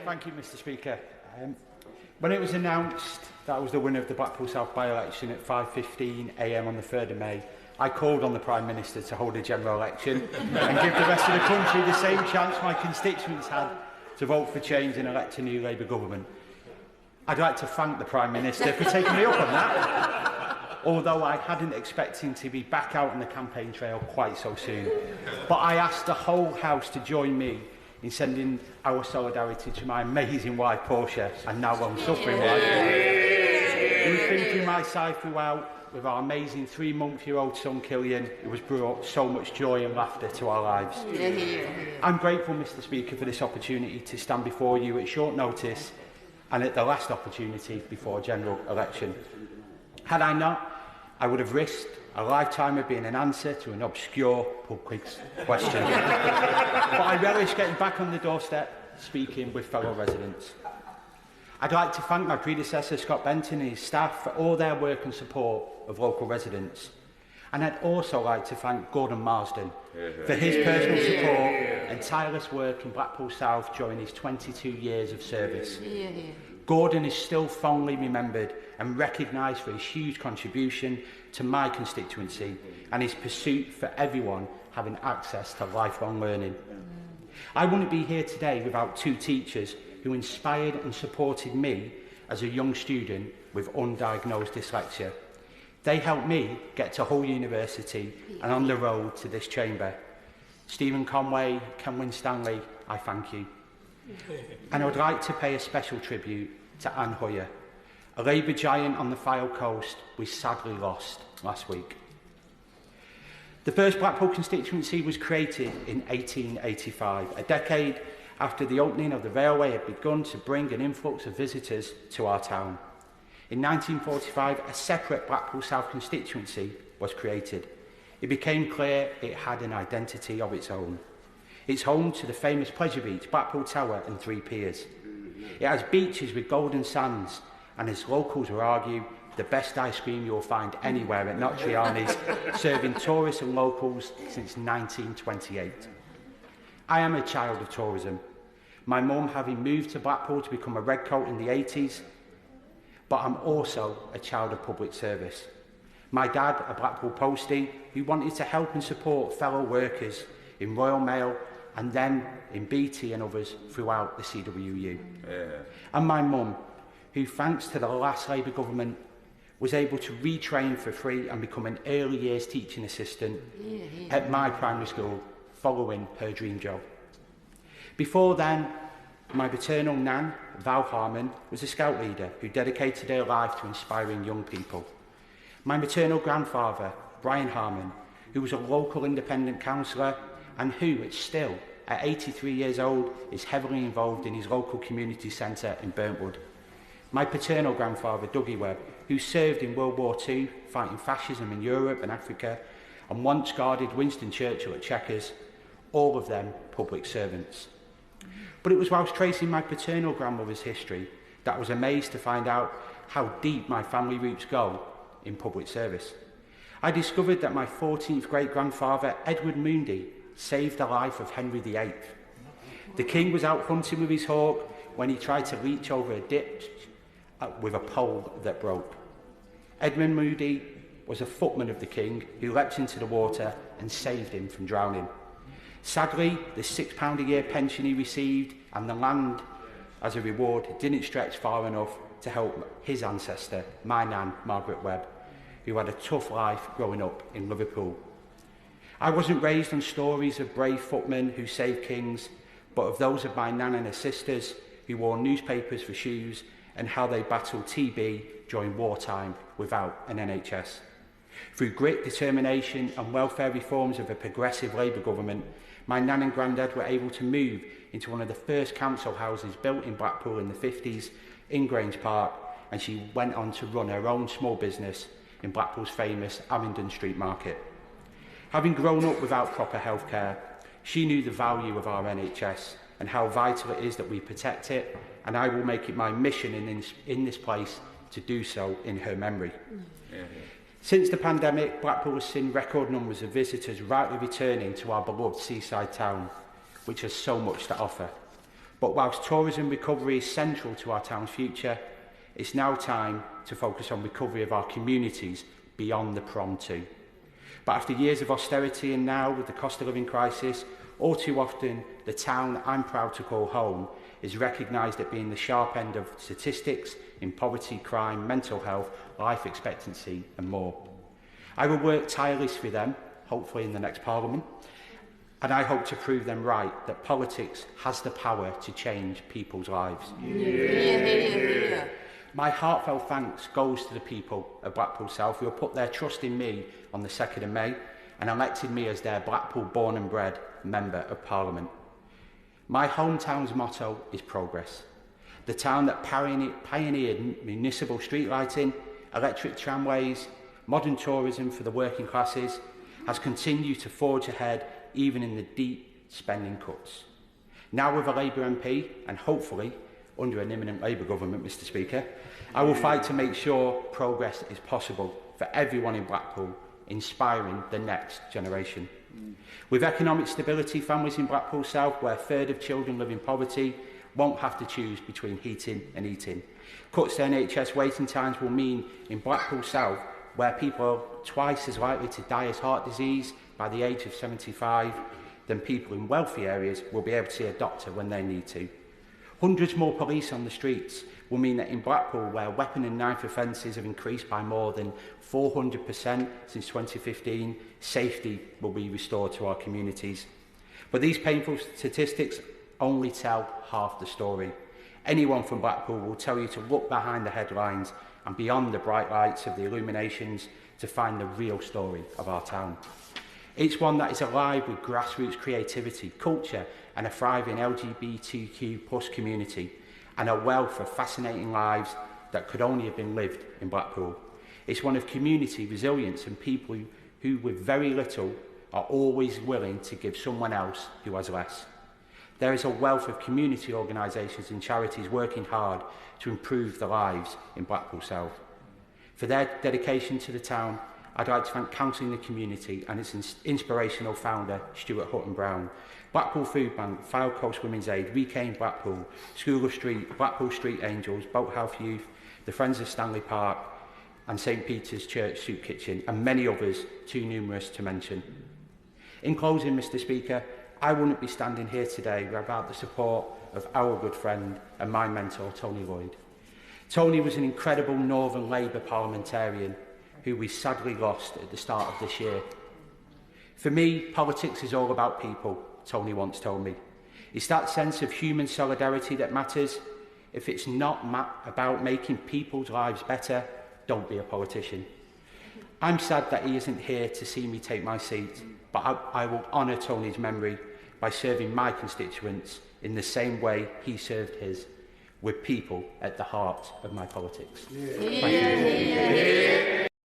Thank you, Mr. Speaker. When it was announced that I was the winner of the Blackpool South by-election at 5:15 a.m. on the 3rd of May, I called on the Prime Minister to hold a general election and give the rest of the country the same chance my constituents had to vote for change and elect a new Labour government. I'd like to thank the Prime Minister for taking me up on that, although I hadn't expected to be back out on the campaign trail quite so soon. But I asked the whole House to join me in sending our solidarity to my amazing wife, Portia, and now long-suffering wife, who's been through my side throughout, with our amazing 3-month-old son, Killian, who has brought so much joy and laughter to our lives. I'm grateful, Mr. Speaker, for this opportunity to stand before you at short notice and at the last opportunity before a general election. Had I not, I would have risked a lifetime of being an answer to an obscure public question. But I relish getting back on the doorstep, speaking with fellow residents. I'd like to thank my predecessor, Scott Benton, and his staff for all their work and support of local residents. And I'd also like to thank Gordon Marsden for his personal support and tireless work in Blackpool South during his 22 years of service. Gordon is still fondly remembered and recognised for his huge contribution to my constituency and his pursuit for everyone having access to lifelong learning. I wouldn't be here today without 2 teachers who inspired and supported me as a young student with undiagnosed dyslexia. They helped me get to Hull University and on the road to this chamber. Stephen Conway, Kenwyn Stanley, I thank you. And I would like to pay a special tribute to Anne Hoyer, a Labour giant on the Fylde coast we sadly lost last week. The first Blackpool constituency was created in 1885, a decade after the opening of the railway had begun to bring an influx of visitors to our town. In 1945, a separate Blackpool South constituency was created. It became clear it had an identity of its own. It's home to the famous pleasure beach, Blackpool Tower and 3 piers. It has beaches with golden sands, and as locals will argue, the best ice cream you'll find anywhere at Notriani's, serving tourists and locals since 1928. I am a child of tourism. My mum having moved to Blackpool to become a redcoat in the 80s, but I'm also a child of public service. My dad, a Blackpool postie, who wanted to help and support fellow workers in Royal Mail and then in BT and others throughout the CWU. And my mum, who thanks to the last Labour government was able to retrain for free and become an early years teaching assistant at my primary school following her dream job. Before then, my paternal nan, Val Harmon, was a scout leader who dedicated her life to inspiring young people. My maternal grandfather, Brian Harmon, who was a local independent councillor and who, still, at 83 years old, is heavily involved in his local community centre in Burntwood. My paternal grandfather, Dougie Webb, who served in World War II, fighting fascism in Europe and Africa, and once guarded Winston Churchill at Chequers, all of them public servants. But it was whilst tracing my paternal grandmother's history that I was amazed to find out how deep my family roots go in public service. I discovered that my 14th great-grandfather, Edward Moondy, saved the life of Henry VIII. The king was out hunting with his hawk when he tried to reach over a ditch with a pole that broke. Edmund Moody was a footman of the king who leapt into the water and saved him from drowning. Sadly, the £6 a year pension he received and the land as a reward didn't stretch far enough to help his ancestor, my nan, Margaret Webb, who had a tough life growing up in Liverpool. I wasn't raised on stories of brave footmen who saved kings, but of those of my nan and her sisters who wore newspapers for shoes and how they battled TB during wartime without an NHS. Through grit, determination and welfare reforms of a progressive Labour government, my nan and granddad were able to move into one of the first council houses built in Blackpool in the 50s in Grange Park, and she went on to run her own small business in Blackpool's famous Abingdon Street Market. Having grown up without proper healthcare, she knew the value of our NHS and how vital it is that we protect it, and I will make it my mission in this place to do so in her memory. Since the pandemic, Blackpool has seen record numbers of visitors rightly returning to our beloved seaside town, which has so much to offer. But whilst tourism recovery is central to our town's future, it's now time to focus on recovery of our communities beyond the prom too. But after years of austerity and now with the cost of living crisis, all too often the town I'm proud to call home is recognised at being the sharp end of statistics in poverty, crime, mental health, life expectancy and more. I will work tirelessly with them, hopefully in the next Parliament, and I hope to prove them right that politics has the power to change people's lives. Yeah. My heartfelt thanks goes to the people of Blackpool South who have put their trust in me on the 2nd of May and elected me as their Blackpool born and bred Member of Parliament. My hometown's motto is progress. The town that pioneered municipal street lighting, electric tramways, modern tourism for the working classes, has continued to forge ahead even in the deep spending cuts. Now with a Labour MP, and hopefully under an imminent Labour government, Mr Speaker, I will fight to make sure progress is possible for everyone in Blackpool, inspiring the next generation. With economic stability, families in Blackpool South, where a third of children live in poverty, won't have to choose between heating and eating. Cuts to NHS waiting times will mean in Blackpool South, where people are twice as likely to die of heart disease by the age of 75 than people in wealthy areas will be able to see a doctor when they need to. Hundreds more police on the streets will mean that in Blackpool, where weapon and knife offences have increased by more than 400% since 2015, safety will be restored to our communities. But these painful statistics only tell half the story. Anyone from Blackpool will tell you to look behind the headlines and beyond the bright lights of the illuminations to find the real story of our town. It's one that is alive with grassroots creativity, culture and a thriving LGBTQ+ community and a wealth of fascinating lives that could only have been lived in Blackpool. It's one of community resilience and people who with very little are always willing to give someone else who has less. There is a wealth of community organisations and charities working hard to improve the lives in Blackpool South. For their dedication to the town, I'd like to thank Council in the Community and its inspirational founder, Stuart Hutton-Brown, Blackpool Food Bank, Fylde Coast Women's Aid, Reclaim Blackpool, School of Street, Blackpool Street Angels, Boat Health Youth, the Friends of Stanley Park and St Peter's Church Soup Kitchen, and many others too numerous to mention. In closing, Mr Speaker, I wouldn't be standing here today without the support of our good friend and my mentor, Tony Lloyd. Tony was an incredible Northern Labour parliamentarian who we sadly lost at the start of this year. For me, politics is all about people, Tony once told me. It's that sense of human solidarity that matters. If it's not about making people's lives better, don't be a politician. I'm sad that he isn't here to see me take my seat, but I will honour Tony's memory by serving my constituents in the same way he served his, with people at the heart of my politics. Thank you.